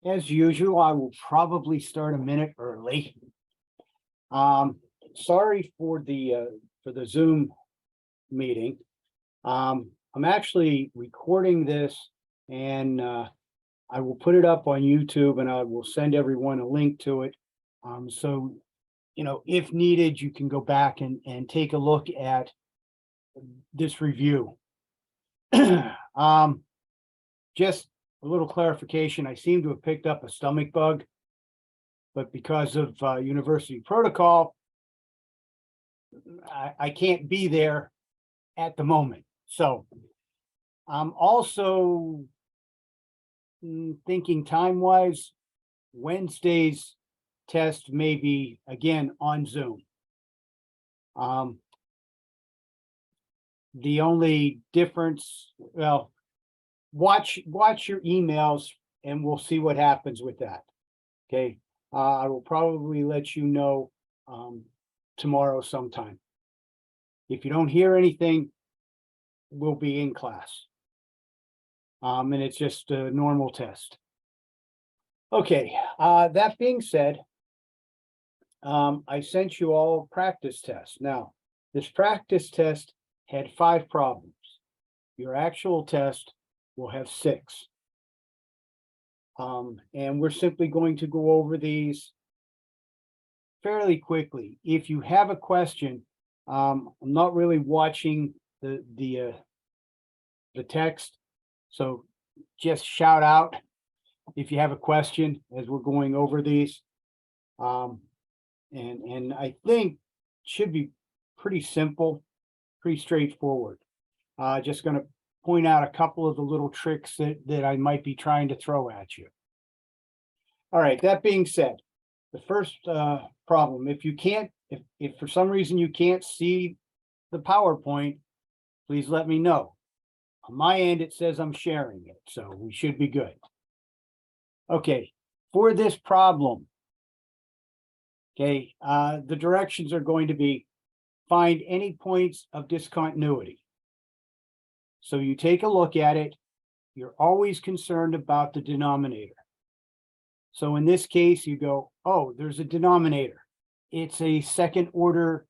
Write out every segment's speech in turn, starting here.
As usual, I will probably start a minute early. Sorry for the Zoom meeting. I'm actually recording this and I will put it up on YouTube and I will send everyone a link to it. So, if needed, you can go back and take a look at this review. Just a little clarification, I seem to have picked up a stomach bug, but because of university protocol, I can't be there at the moment. So I'm also thinking time-wise, Wednesday's test may be again on Zoom. The only difference, well, watch your emails and we'll see what happens with that. Okay. I will probably let you know tomorrow sometime. If you don't hear anything, we'll be in class. And it's just a normal test. Okay, that being said, I sent you all a practice test. Now, this practice test had 5 problems. Your actual test will have 6. And we're simply going to go over these fairly quickly. If you have a question, I'm not really watching the text, so just shout out if you have a question as we're going over these. And I think should be pretty simple, pretty straightforward. Just going to point out a couple of the little tricks that I might be trying to throw at you. All right, that being said, the first problem, if for some reason you can't see the PowerPoint, please let me know. On my end, it says I'm sharing it, so we should be good. Okay, for this problem, okay, the directions are going to be find any points of discontinuity. So you take a look at it, you're always concerned about the denominator. So in this case, you go, oh, there's a denominator. It's a second order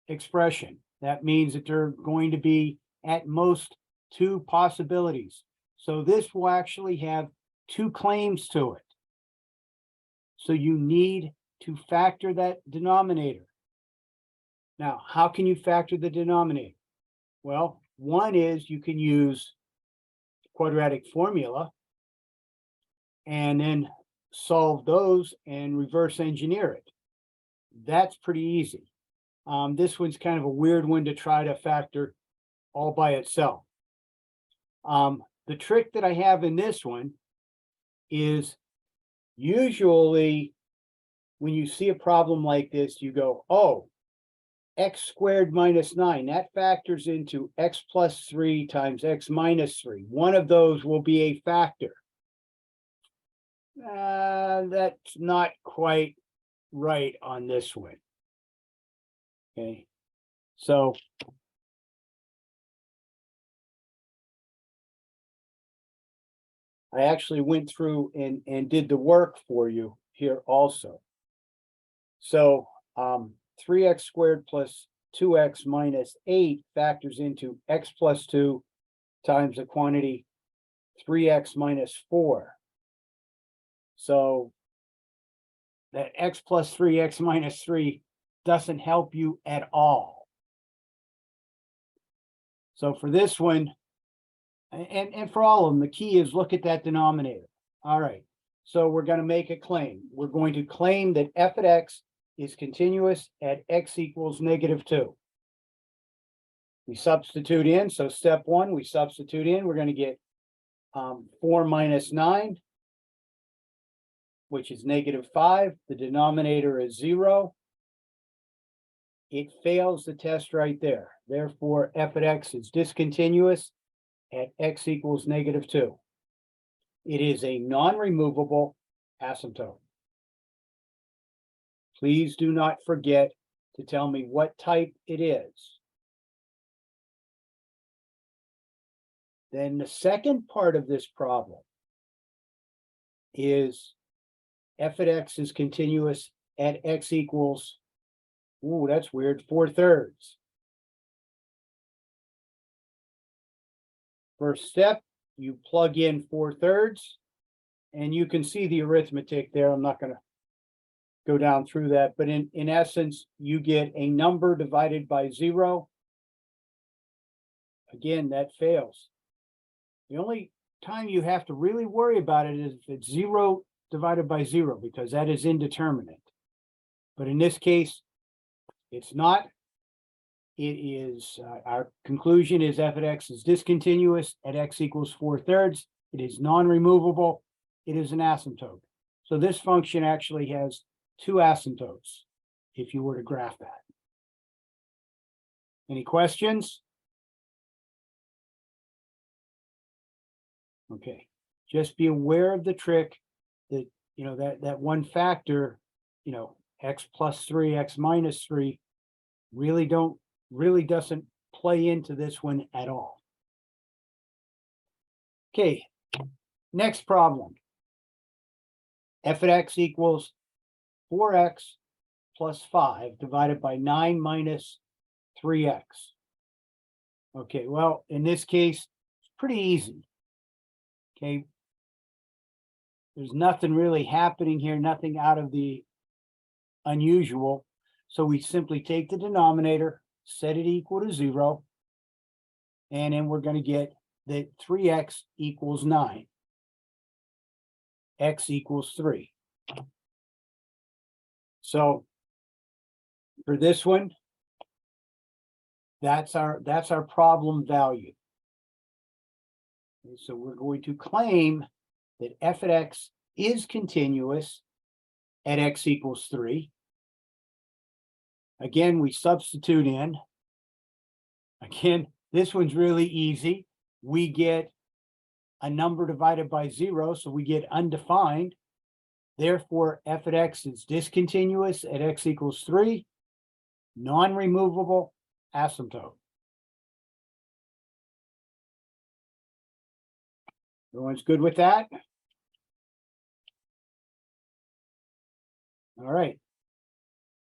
expression. That means that there are going to be at most 2 possibilities. So this will actually have 2 claims to it. So you need to factor that denominator. Now, how can you factor the denominator? Well, one is you can use quadratic formula and then solve those and reverse engineer it. That's pretty easy. This one's kind of a weird one to try to factor all by itself. The trick that I have in this one is usually when you see a problem like this, you go, oh, x squared minus 9, that factors into x plus 3 times x minus 3. One of those will be a factor. That's not quite right on this one. Okay, so I actually went through and did the work for you here also. So 3x squared plus 2x minus 8 factors into x plus 2 times the quantity 3x minus 4. So that x plus 3x minus 3 doesn't help you at all. So for this one, and for all of them, the key is look at that denominator. All right, so we're going to make a claim. We're going to claim that f at x is continuous at x equals -2. We substitute in, so step 1, we substitute in, we're going to get 4 minus 9, which is -5. The denominator is 0. It fails the test right there. Therefore, f at x is discontinuous at x equals -2. It is a non-removable asymptote. Please do not forget to tell me what type it is. Then the second part of this problem is f at x is continuous at x equals, ooh, that's weird, 4/3. First step, you plug in 4/3, and you can see the arithmetic there. I'm not going to go down through that, but in essence, you get a number divided by 0. Again, that fails. The only time you have to really worry about it is if it's 0 divided by 0, because that is indeterminate. But in this case, it's not. It is, our conclusion is f at x is discontinuous at x equals 4/3. It is non-removable. It is an asymptote. So this function actually has 2 asymptotes if you were to graph that. Any questions? Okay, just be aware of the trick that, that one factor, x plus 3, x minus 3, really doesn't play into this one at all. Okay, next problem. F at x equals 4x plus 5 divided by 9 minus 3x. Okay, well, in this case, it's pretty easy. Okay, there's nothing really happening here, nothing out of the unusual. So we simply take the denominator, set it equal to 0, and then we're going to get that 3x equals 9. X equals 3. So for this one, that's our problem value. And so we're going to claim that f at x is continuous at x equals 3. Again, we substitute in. Again, this one's really easy. We get a number divided by 0, so we get undefined. Therefore, f at x is discontinuous at x equals 3, non-removable, asymptote. Everyone's good with that? All right.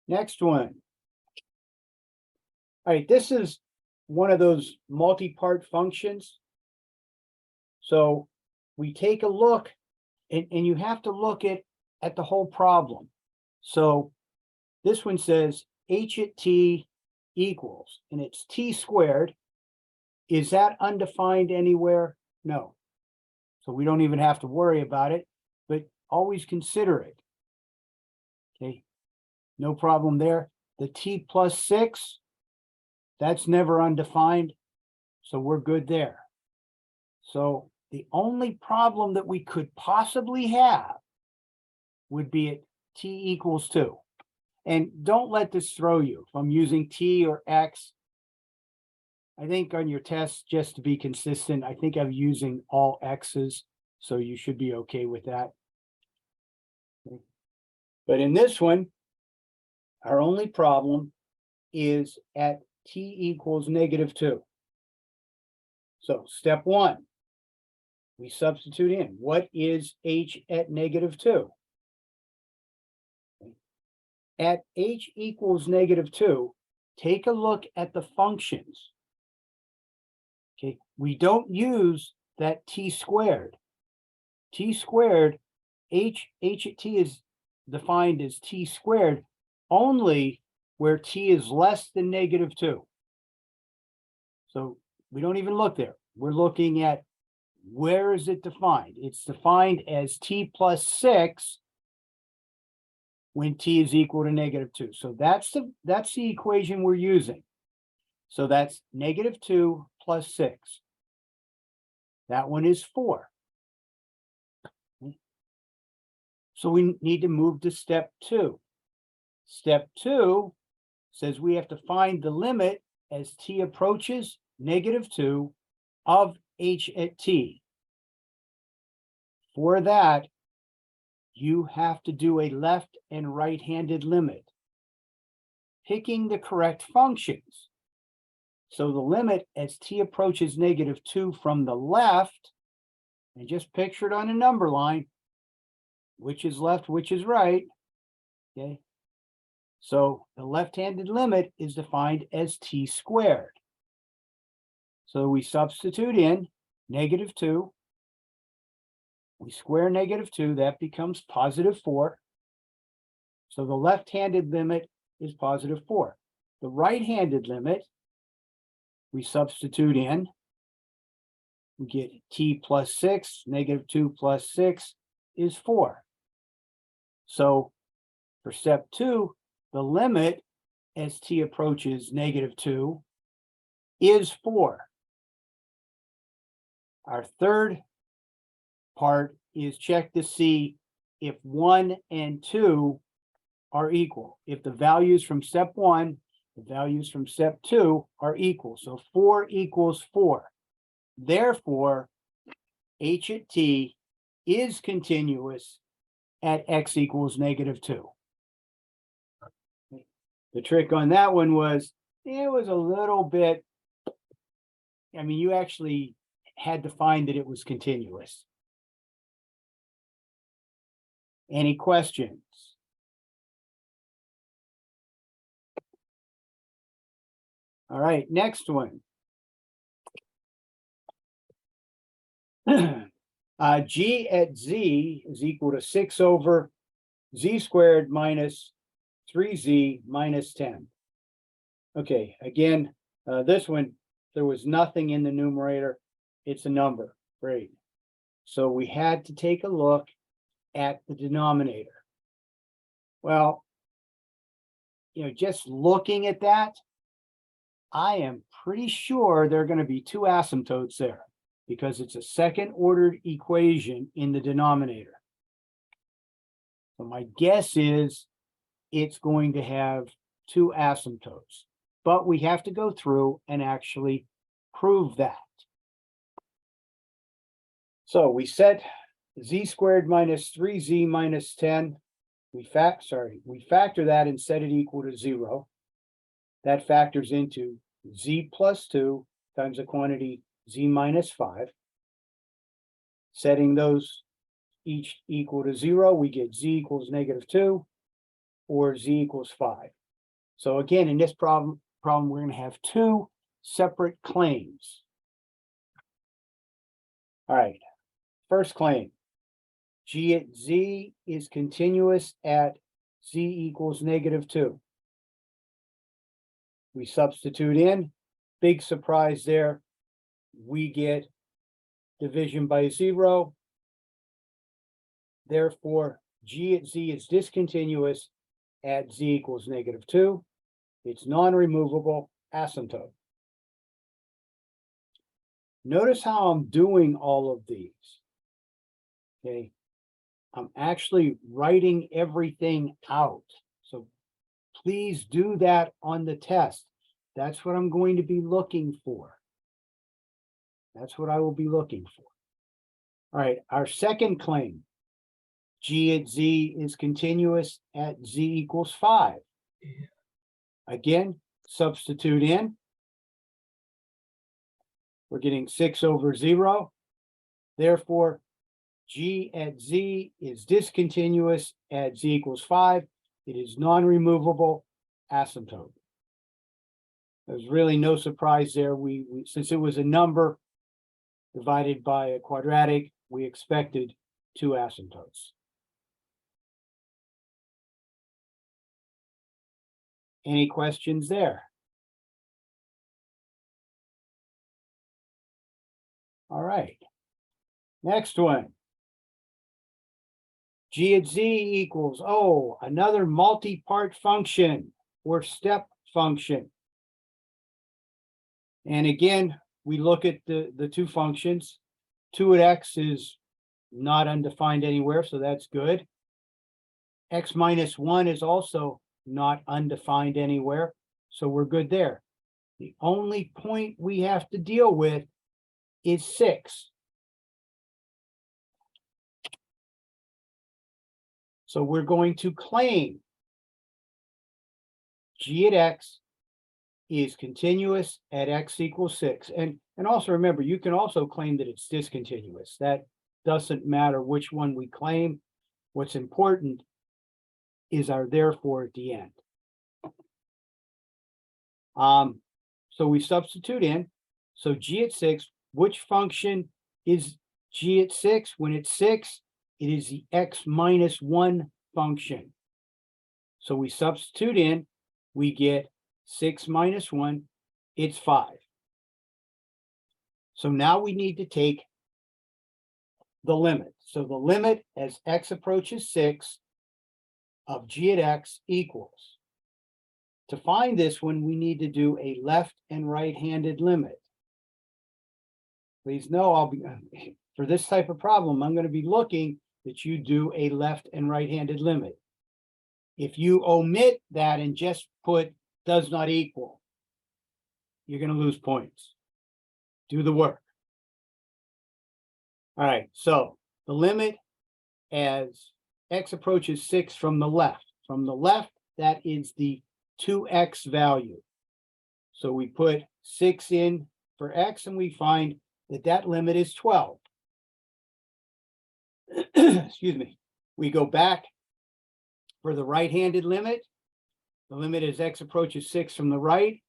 Next one. All right, this is one of those multi-part functions. So we take a look, and you have to look at the whole problem. So this one says h at t equals, and it's t squared. Is that undefined anywhere? No. So we don't even have to worry about it, but always consider it. Okay, no problem there. The t plus 6, that's never undefined, so we're good there. So the only problem that we could possibly have would be at t equals 2. And don't let this throw you if I'm using t or x. I think on your test, just to be consistent, I think I'm using all x's, so you should be okay with that. But in this one, our only problem is at t equals -2. So step 1, we substitute in. What is h at -2? At h equals -2, take a look at the functions. Okay, we don't use that t squared. T squared, h at t is defined as t squared only where t is less than -2. So we don't even look there. We're looking at where is it defined? It's defined as t plus 6 when t is equal to -2. So that's the equation we're using. So that's -2 plus 6. That one is 4. So we need to move to step 2. Step 2 says we have to find the limit as t approaches -2 of h at t. For that, you have to do a left and right-handed limit, picking the correct functions. So the limit as t approaches -2 from the left, and just picture it on a number line, which is left, which is right. Okay. So the left-handed limit is defined as t squared. So we substitute in -2. We square -2, that becomes +4. So the left-handed limit is +4. The right-handed limit, we substitute in, we get t plus 6, -2 plus 6 is 4. So for step 2, the limit as t approaches -2 is 4. Our third part is check to see if 1 and 2 are equal. If the values from step 1, the values from step 2 are equal. So 4 equals 4. Therefore, h at t is continuous at x equals -2. The trick on that one was, it was a little bit, I mean, you actually had to find that it was continuous. Any questions? All right, next one. G at z is equal to 6 over z squared minus 3z minus 10. Okay, again, this one, there was nothing in the numerator. It's a number. Great. So we had to take a look at the denominator. Well, just looking at that, I am pretty sure there are going to be two asymptotes there because it's a second ordered equation in the denominator. So my guess is it's going to have two asymptotes, but we have to go through and actually prove that. So we set z squared minus 3z minus 10. We factor that and set it equal to 0. That factors into z plus 2 times the quantity z minus 5. Setting those each equal to 0, we get z equals -2 or z equals 5. So again, in this problem we're going to have two separate claims. All right, first claim, g at z is continuous at z equals -2. We substitute in, big surprise there, we get division by 0. Therefore, g at z is discontinuous at z equals -2. It's non-removable asymptote. Notice how I'm doing all of these. Okay, I'm actually writing everything out. So please do that on the test. That's what I'm going to be looking for. That's what I will be looking for. All right, our second claim, g at z is continuous at z equals 5. Again, substitute in. We're getting 6 over 0. Therefore, g at z is discontinuous at z equals 5. It is non-removable asymptote. There's really no surprise there. Since it was a number divided by a quadratic, we expected two asymptotes. Any questions there? All right. Next one. G at z equals, another multi-part function or step function. And again, we look at the two functions. 2 at x is not undefined anywhere, so that's good. X minus 1 is also not undefined anywhere, so we're good there. The only point we have to deal with is 6. So we're going to claim g at x is continuous at x equals 6. And also remember, you can also claim that it's discontinuous. That doesn't matter which one we claim. What's important is our therefore at the end. So we substitute in. So G at 6, which function is G at 6? When it's 6, it is the x minus 1 function. So we substitute in, we get 6 minus 1, it's 5. So now we need to take the limit. So the limit as x approaches 6 of G at x equals. To find this one, we need to do a left and right-handed limit. Please know for this type of problem, I'm going to be looking that you do a left and right-handed limit. If you omit that and just put does not equal, you're going to lose points. Do the work. All right, so the limit as x approaches 6 from the left. From the left, that is the 2x value. So we put 6 in for x and we find that that limit is 12. Excuse me. We go back for the right-handed limit. The limit as x approaches 6 from the right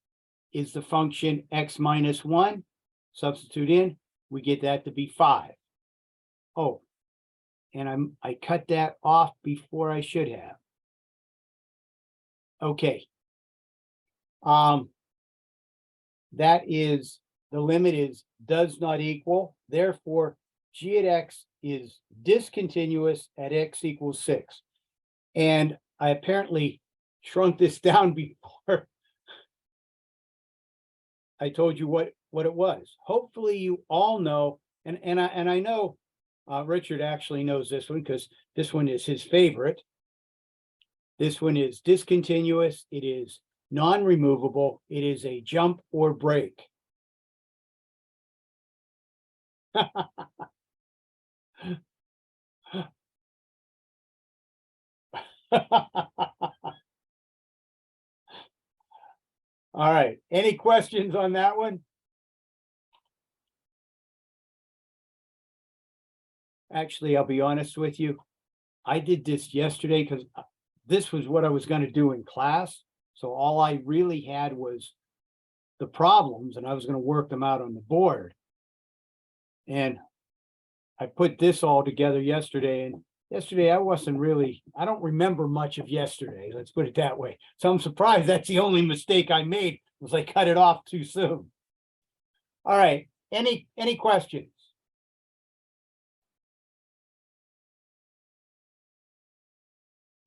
is the function x minus 1. Substitute in, we get that to be 5. Oh, and I cut that off before I should have. Okay. That is, the limit is does not equal. Therefore, G at x is discontinuous at x equals 6. And I apparently shrunk this down before I told you what it was. Hopefully you all know, and I know Richard actually knows this one because this one is his favorite. This one is discontinuous. It is non-removable. It is a jump or break. All right. Any questions on that one? Actually, I'll be honest with you. I did this yesterday because this was what I was going to do in class. So all I really had was the problems and I was going to work them out on the board. And I put this all together yesterday, and yesterday I don't remember much of yesterday. Let's put it that way. So I'm surprised that's the only mistake I made was I cut it off too soon. All right. Any questions?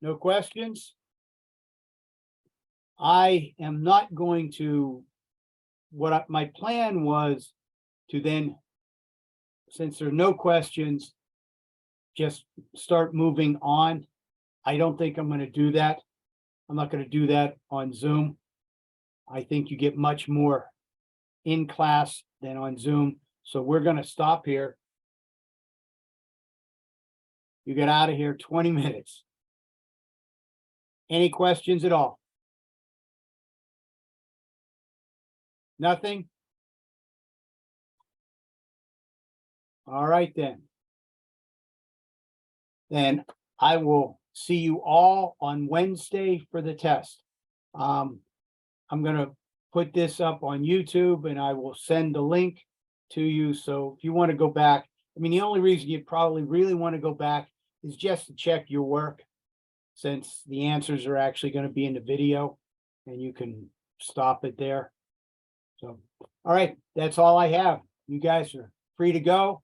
No questions? I am not going to, my plan was to then, since there are no questions, just start moving on. I don't think I'm going to do that. I'm not going to do that on Zoom. I think you get much more in class than on Zoom. So we're going to stop here. You get out of here 20 minutes. Any questions at all? Nothing? All right, then. Then I will see you all on Wednesday for the test. I'm going to put this up on YouTube and I will send the link to you. So if you want to go back, I mean, the only reason you probably really want to go back is just to check your work, since the answers are actually going to be in the video and you can stop it there. So, all right, that's all I have. You guys are free to go.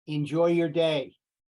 Enjoy your day.